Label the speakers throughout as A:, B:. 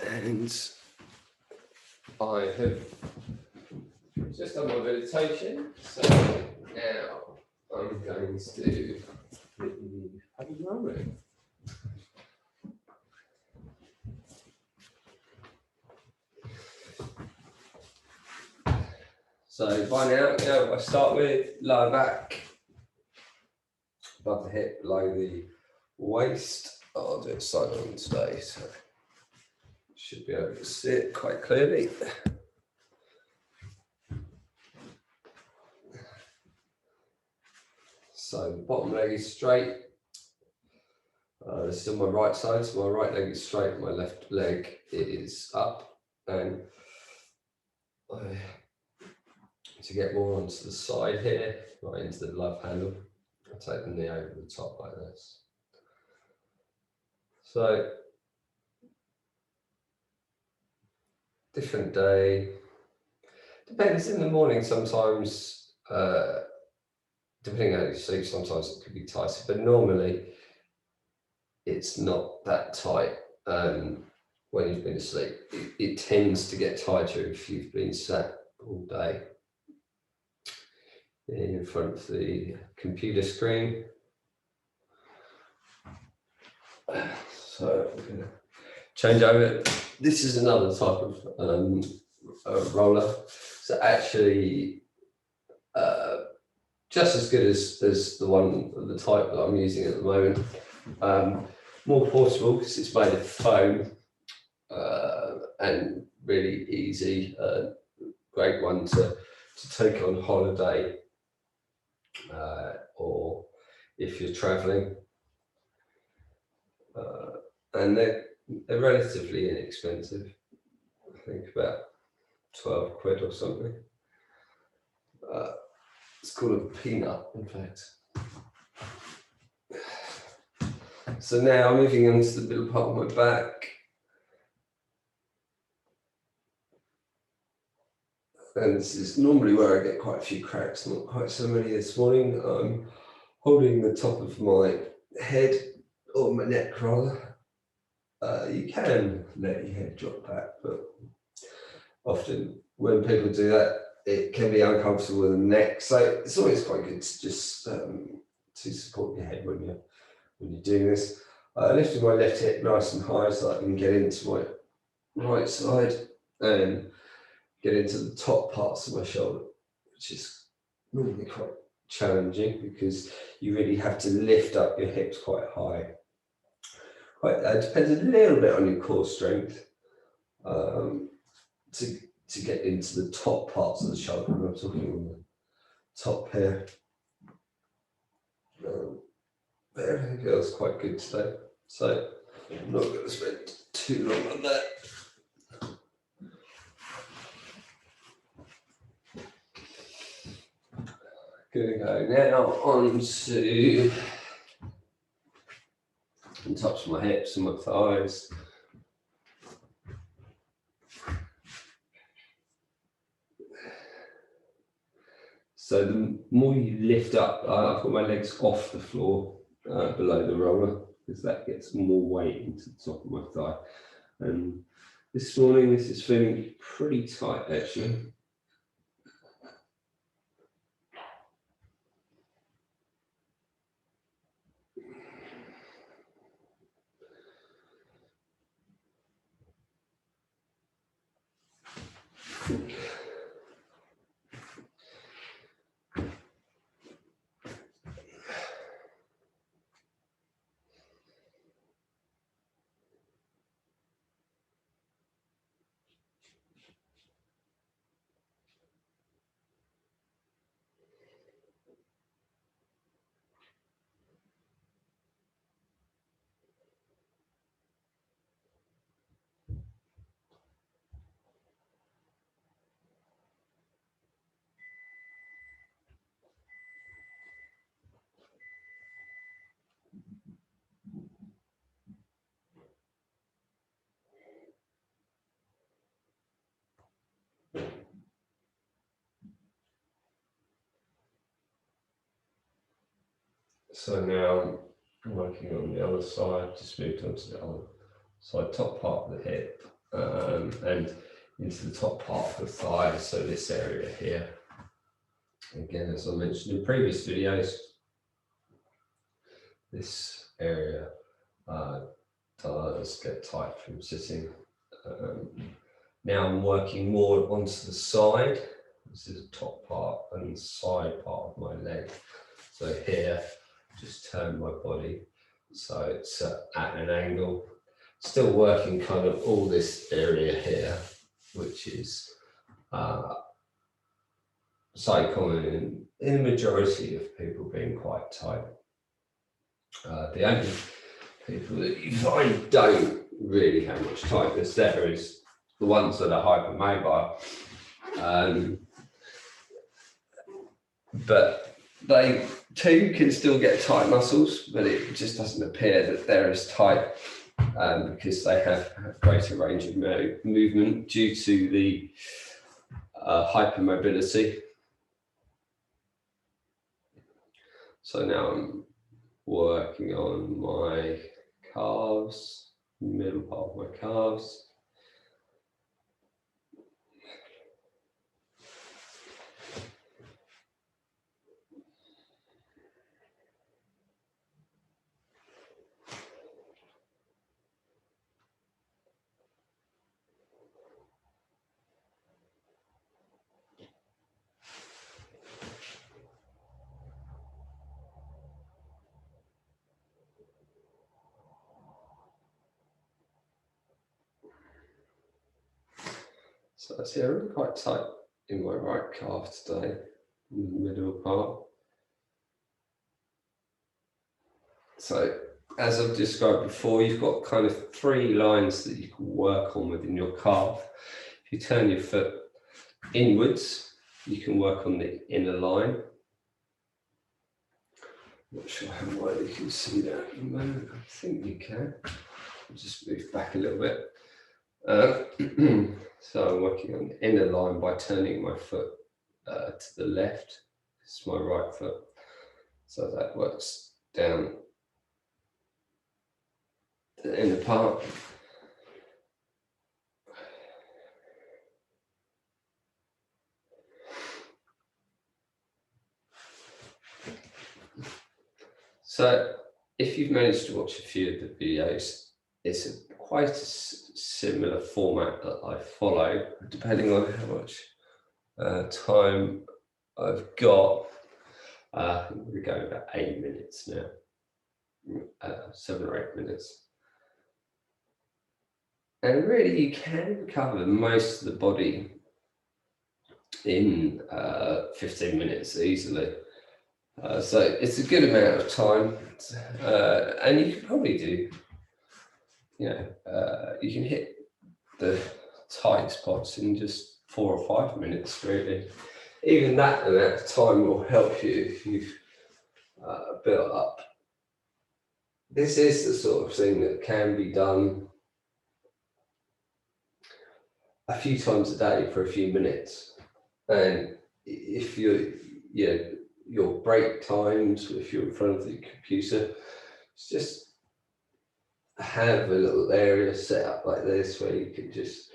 A: And I have just done my meditation, so now I'm going to hit the happy moment. So by now, I start with lower back, above the hip, below the waist. I'll do it side on today, so should be able to see it quite clearly. So the bottom leg is straight. This is on my right side, so my right leg is straight, my left leg is up. And to get more onto the side here, right into the love handle, I take the knee over the top like this. So, different day. Depends, in the morning sometimes, depending on how you sleep, sometimes it could be tighter, but normally it's not that tight when you've been asleep. It tends to get tighter if you've been sat all day in front of the computer screen. So I'm going to change over. This is another type of roller. So actually just as good as the type that I'm using at the moment. More portable because it's made of foam and really easy. Great one to take on holiday or if you're traveling. And they're relatively inexpensive. I think about 12 quid or something. It's called a peanut, in fact. So now moving on to the middle part of my back. And this is normally where I get quite a few cracks, not quite so many this morning. I'm holding the top of my head, or my neck rather. You can let your head drop back, but often when people do that, it can be uncomfortable in the neck. So it's always quite good to just to support your head when you're doing this. Lifting my left hip nice and high so I can get into my right side and get into the top parts of my shoulder, which is normally quite challenging because you really have to lift up your hips quite high. Depends a little bit on your core strength to get into the top parts of the shoulder. I'm talking on the top here. But everything feels quite good today. So I'm not going to spend too long on that. Going to go now on to and touch my hips and my thighs. So the more you lift up, I've got my legs off the floor below the roller because that gets more weight into the top of my thigh. And this morning, this is feeling pretty tight actually. So now I'm working on the other side, just moved onto the other side, top part of the hip. and into the top part of the thigh, so this area here. Again, as I mentioned in previous videos, this area does get tight from sitting. Now I'm working more onto the side. This is the top part and the side part of my leg. So here, just turn my body so it's at an angle. Still working kind of all this area here, which is slightly common in the majority of people being quite tight. The only people that you find don't really have much tightness there is the ones that are hypermobile. But they too can still get tight muscles, but it just doesn't appear that they're as tight because they have a greater range of movement due to the hypermobility. So now I'm working on my calves, middle part of my calves. So I see I'm really quite tight in my right calf today, in the middle part. So as I've described before, you've got kind of 3 lines that you can work on within your calf. If you turn your foot inwards, you can work on the inner line. Not sure how well you can see that at the moment. I think you can. I'll just move back a little bit. So I'm working on the inner line by turning my foot to the left. This is my right foot. So that works down the inner part. So if you've managed to watch a few of the videos, it's quite a similar format that I follow, depending on how much time I've got. We're going about 8 minutes now, 7 or 8 minutes. And really you can cover most of the body in 15 minutes easily. So it's a good amount of time, and you can probably do, you can hit the tight spots in just 4 or 5 minutes really. Even that amount of time will help you if you've built up. This is the sort of thing that can be done a few times a day for a few minutes. And if your break times, if you're in front of the computer, just have a little area set up like this where you can just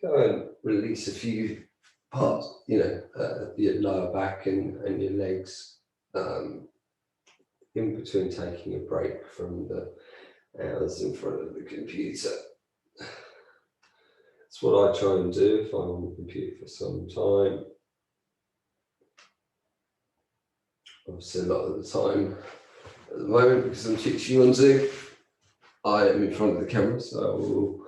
A: go and release a few parts, your lower back and your legs, in between taking a break from the hours in front of the computer. That's what I try and do if I'm on the computer for some time. Obviously, a lot of the time at the moment, because I'm teaching on Zoom, I am in front of the camera, so I will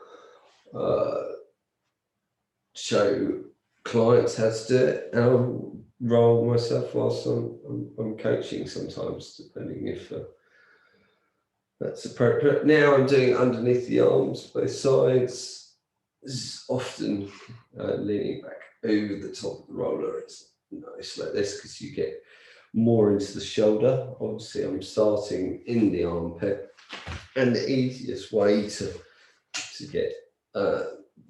A: show clients how to do it, and I'll roll myself whilst I'm coaching sometimes, depending if that's appropriate. Now I'm doing it underneath the arms, both sides. This is often leaning back over the top of the roller. It's nice like this because you get more into the shoulder. Obviously, I'm starting in the armpit, and the easiest way to get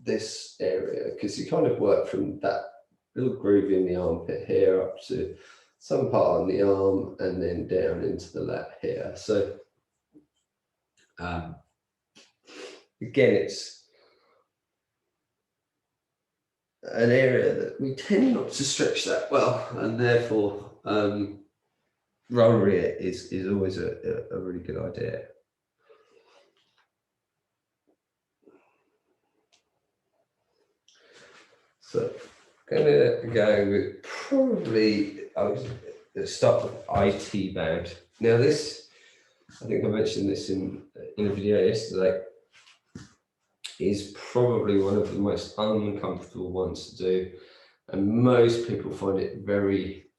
A: this area, because you kind of work from that little groove in the armpit here up to some part on the arm and then down into the lat here. So again, it's an area that we tend not to stretch that well, and therefore rollery it is always a really good idea. So I'm going to go with probably, I'll start with IT band. Now this, I think I mentioned this in a video yesterday, is probably one of the most uncomfortable ones to do, and most people find it very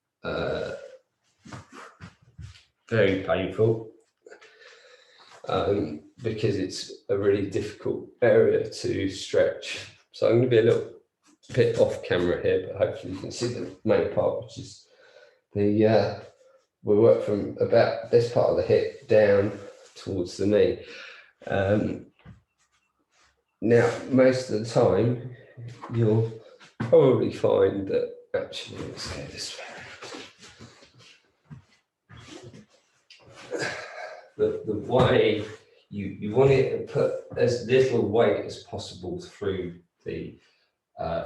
A: very painful because it's a really difficult area to stretch. So I'm going to be a little bit off camera here, but hopefully you can see the main part, which is the we work from about this part of the hip down towards the knee. Now, most of the time, you'll probably find that actually, let's go this way. The way you want it to put as little weight as possible through the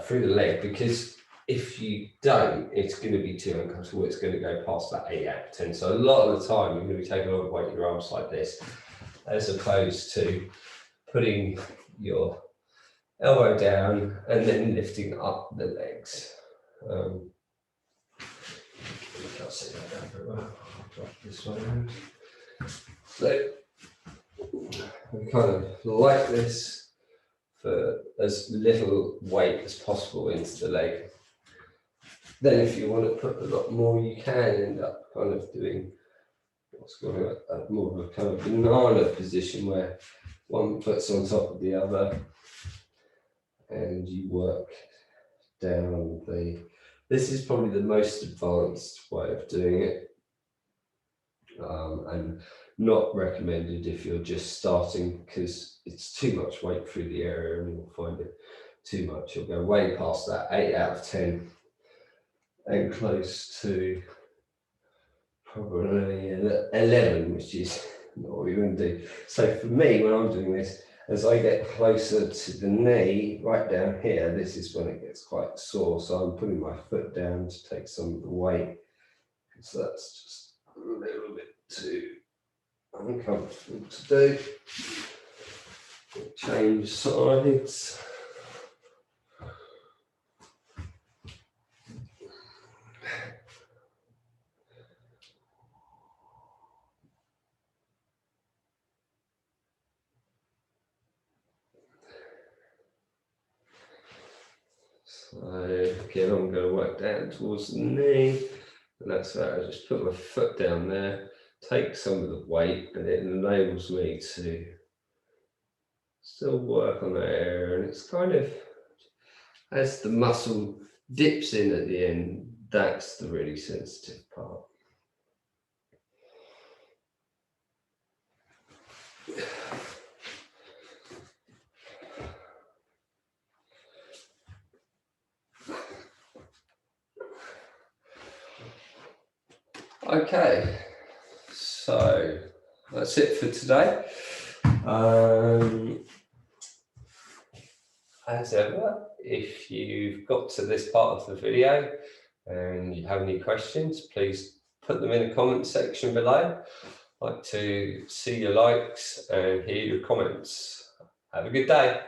A: leg, because if you don't, it's going to be too uncomfortable. It's going to go past that 8 out of 10. So a lot of the time, you're going to be taking a lot of weight in your arms like this, as opposed to putting your elbow down and then lifting up the legs. You can't see that down very well. I'll drop this one around. So we kind of like this for as little weight as possible into the leg. Then if you want to put a lot more, you can end up kind of doing what's called a more of a kind of banana position, where one puts on top of the other and you work down the, this is probably the most advanced way of doing it, and not recommended if you're just starting, because it's too much weight through the area and you'll find it too much. You'll go way past that 8 out of 10 and close to probably 11, which is not what we want to do. So for me, when I'm doing this, as I get closer to the knee, right down here, this is when it gets quite sore. So I'm putting my foot down to take some of the weight, because that's just a little bit too uncomfortable to do. Change sides. So again, I'm going to work down towards the knee, and that's where I just put my foot down there, take some of the weight, and it enables me to still work on that area. And it's kind of, as the muscle dips in at the end, that's the really sensitive part. Okay, so that's it for today. As ever, if you've got to this part of the video and you have any questions, please put them in the comment section below. I'd like to see your likes and hear your comments. Have a good day.